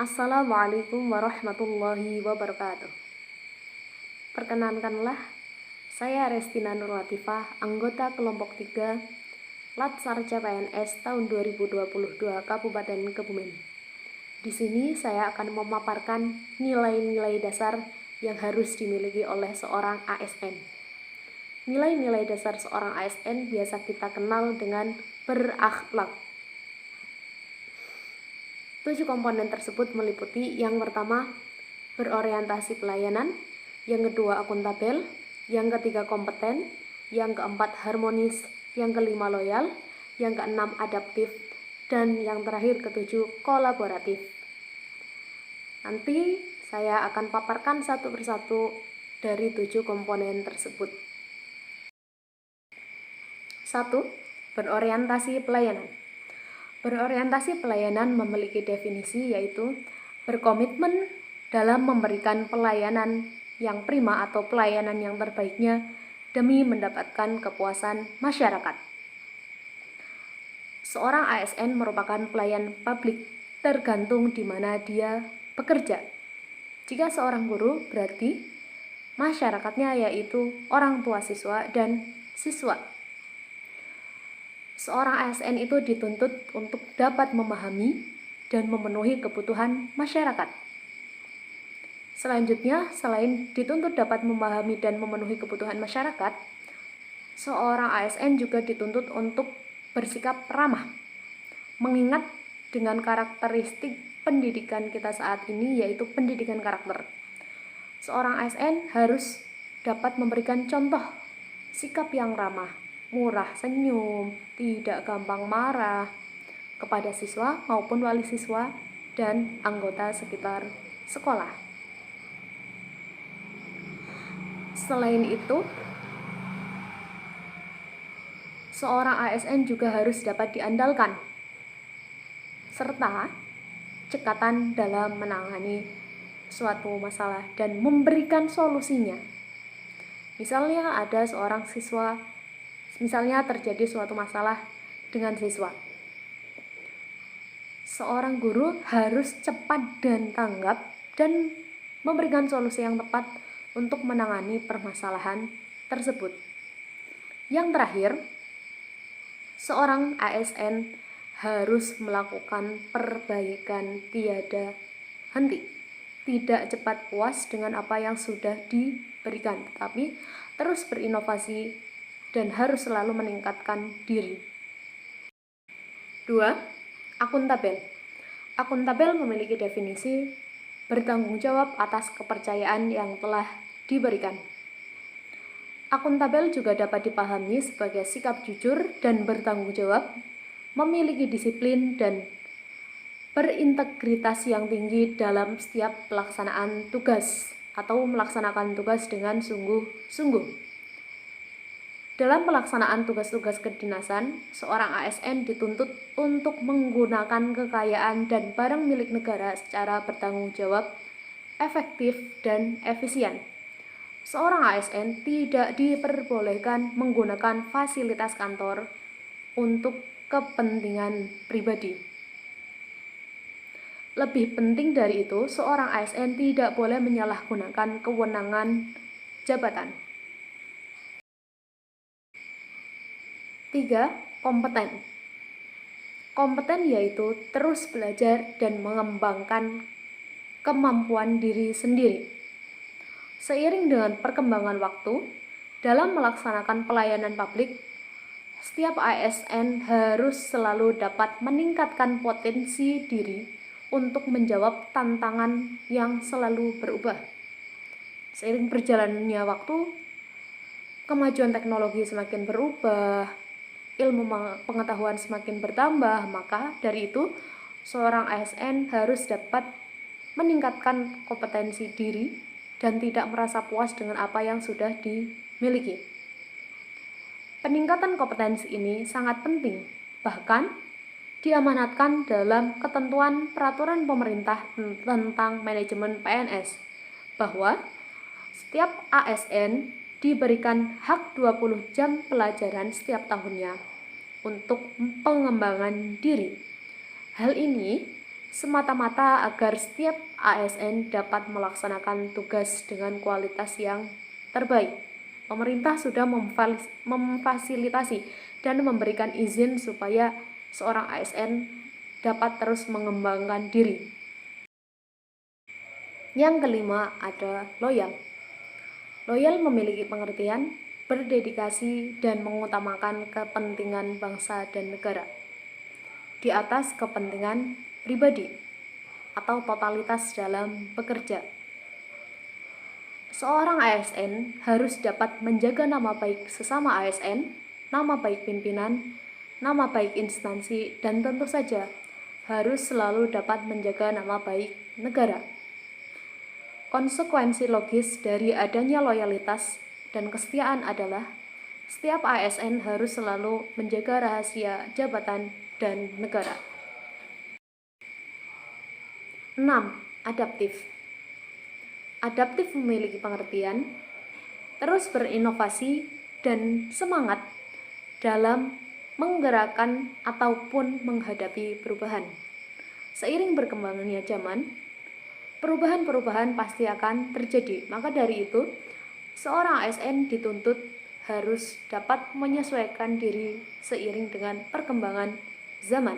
Assalamualaikum warahmatullahi wabarakatuh. Perkenankanlah, saya Restina Nur Latifah, anggota kelompok 3 Latsar CPNS tahun 2022 Kabupaten Kebumen. Di sini saya akan memaparkan nilai-nilai dasar yang harus dimiliki oleh seorang ASN. Nilai-nilai dasar seorang ASN biasa kita kenal dengan berakhlak. 7 komponen tersebut meliputi yang pertama, berorientasi pelayanan, yang kedua akuntabel, yang ketiga kompeten, yang keempat harmonis, yang kelima loyal, yang keenam adaptif, dan yang terakhir ketujuh kolaboratif. Nanti saya akan paparkan satu persatu dari 7 komponen tersebut. 1. Berorientasi pelayanan. Berorientasi pelayanan memiliki definisi yaitu berkomitmen dalam memberikan pelayanan yang prima atau pelayanan yang terbaiknya demi mendapatkan kepuasan masyarakat. Seorang ASN merupakan pelayan publik tergantung di mana dia bekerja. Jika seorang guru berarti masyarakatnya yaitu orang tua siswa dan siswa. Seorang ASN itu dituntut untuk dapat memahami dan memenuhi kebutuhan masyarakat. Selanjutnya, selain dituntut dapat memahami dan memenuhi kebutuhan masyarakat, seorang ASN juga dituntut untuk bersikap ramah. Mengingat dengan karakteristik pendidikan kita saat ini yaitu pendidikan karakter. Seorang ASN harus dapat memberikan contoh sikap yang ramah, murah senyum, tidak gampang marah kepada siswa maupun wali siswa dan anggota sekitar sekolah. Selain itu, seorang ASN juga harus dapat diandalkan serta cekatan dalam menangani suatu masalah dan memberikan solusinya. Misalnya ada seorang siswa, misalnya terjadi suatu masalah dengan siswa. Seorang guru harus cepat dan tanggap dan memberikan solusi yang tepat untuk menangani permasalahan tersebut. Yang terakhir, seorang ASN harus melakukan perbaikan tiada henti. Tidak cepat puas dengan apa yang sudah diberikan, tetapi terus berinovasi dan harus selalu meningkatkan diri. 2. Akuntabel. Akuntabel memiliki definisi bertanggung jawab atas kepercayaan yang telah diberikan. Akuntabel juga dapat dipahami sebagai sikap jujur dan bertanggung jawab, memiliki disiplin dan berintegritas yang tinggi dalam setiap pelaksanaan tugas atau melaksanakan tugas dengan sungguh-sungguh. Dalam pelaksanaan tugas-tugas kedinasan, seorang ASN dituntut untuk menggunakan kekayaan dan barang milik negara secara bertanggung jawab, efektif, dan efisien. Seorang ASN tidak diperbolehkan menggunakan fasilitas kantor untuk kepentingan pribadi. Lebih penting dari itu, seorang ASN tidak boleh menyalahgunakan kewenangan jabatan. 3. Kompeten. Kompeten yaitu terus belajar dan mengembangkan kemampuan diri sendiri. Seiring dengan perkembangan waktu, dalam melaksanakan pelayanan publik, setiap ASN harus selalu dapat meningkatkan potensi diri untuk menjawab tantangan yang selalu berubah. Seiring berjalannya waktu, kemajuan teknologi semakin berubah, ilmu pengetahuan semakin bertambah, maka dari itu seorang ASN harus dapat meningkatkan kompetensi diri dan tidak merasa puas dengan apa yang sudah dimiliki. Peningkatan kompetensi ini sangat penting, bahkan diamanatkan dalam ketentuan peraturan pemerintah tentang manajemen PNS bahwa setiap ASN diberikan hak 20 jam pelajaran setiap tahunnya untuk pengembangan diri. Hal ini semata-mata agar setiap ASN dapat melaksanakan tugas dengan kualitas yang terbaik. Pemerintah sudah memfasilitasi dan memberikan izin supaya seorang ASN dapat terus mengembangkan diri. Yang kelima ada loyal. Loyal memiliki pengertian berdedikasi dan mengutamakan kepentingan bangsa dan negara di atas kepentingan pribadi atau totalitas dalam bekerja. Seorang ASN harus dapat menjaga nama baik sesama ASN, nama baik pimpinan, nama baik instansi, dan tentu saja harus selalu dapat menjaga nama baik negara. Konsekuensi logis dari adanya loyalitas dan kesetiaan adalah setiap ASN harus selalu menjaga rahasia jabatan dan negara. 6. Adaptif. Adaptif memiliki pengertian terus berinovasi dan semangat dalam menggerakkan ataupun menghadapi perubahan. Seiring berkembangnya zaman, perubahan-perubahan pasti akan terjadi. Maka dari itu, seorang ASN dituntut harus dapat menyesuaikan diri seiring dengan perkembangan zaman.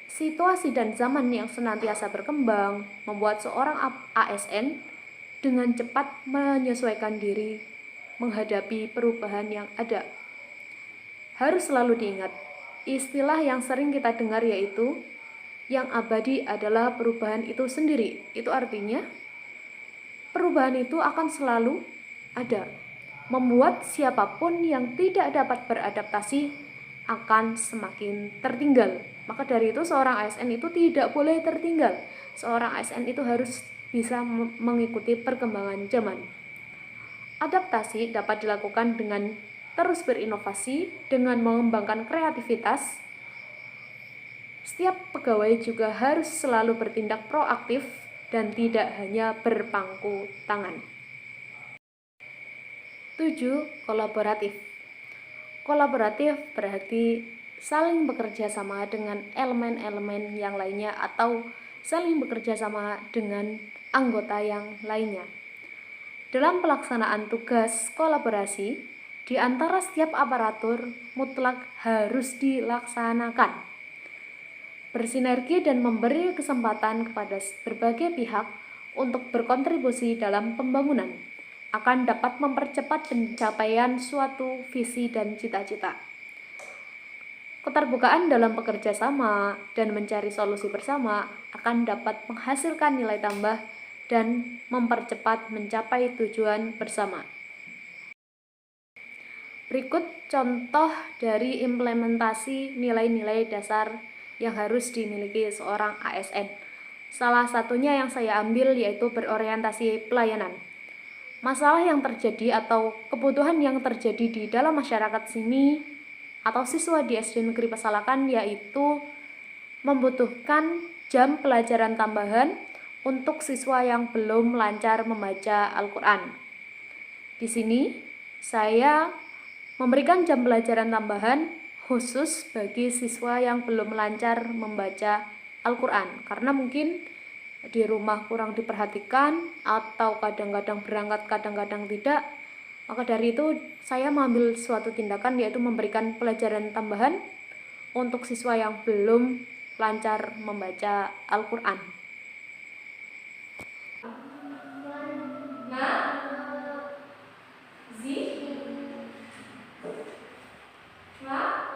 Situasi dan zaman yang senantiasa berkembang membuat seorang ASN dengan cepat menyesuaikan diri menghadapi perubahan yang ada. Harus selalu diingat, istilah yang sering kita dengar yaitu yang abadi adalah perubahan itu sendiri. Itu artinya perubahan itu akan selalu ada, membuat siapapun yang tidak dapat beradaptasi akan semakin tertinggal. Maka dari itu seorang ASN itu tidak boleh tertinggal. Seorang ASN itu harus bisa mengikuti perkembangan zaman. Adaptasi dapat dilakukan dengan terus berinovasi, dengan mengembangkan kreativitas. Setiap pegawai juga harus selalu bertindak proaktif dan tidak hanya berpangku tangan. 7. Kolaboratif. Kolaboratif berarti saling bekerja sama dengan elemen-elemen yang lainnya atau saling bekerja sama dengan anggota yang lainnya. Dalam pelaksanaan tugas kolaborasi, di antara setiap aparatur mutlak harus dilaksanakan. Bersinergi dan memberi kesempatan kepada berbagai pihak untuk berkontribusi dalam pembangunan akan dapat mempercepat pencapaian suatu visi dan cita-cita. Keterbukaan dalam bekerja sama dan mencari solusi bersama akan dapat menghasilkan nilai tambah dan mempercepat mencapai tujuan bersama. Berikut contoh dari implementasi nilai-nilai dasar yang harus dimiliki seorang ASN. Salah satunya yang saya ambil yaitu berorientasi pelayanan. Masalah yang terjadi atau kebutuhan yang terjadi di dalam masyarakat sini atau siswa di SD Negeri Pasalakan yaitu membutuhkan jam pelajaran tambahan untuk siswa yang belum lancar membaca Al-Quran. Di sini saya memberikan jam pelajaran tambahan khusus bagi siswa yang belum lancar membaca Al-Quran karena mungkin di rumah kurang diperhatikan atau kadang-kadang berangkat kadang-kadang tidak. Maka dari itu saya mengambil suatu tindakan yaitu memberikan pelajaran tambahan untuk siswa yang belum lancar membaca Al-Quran. Nah,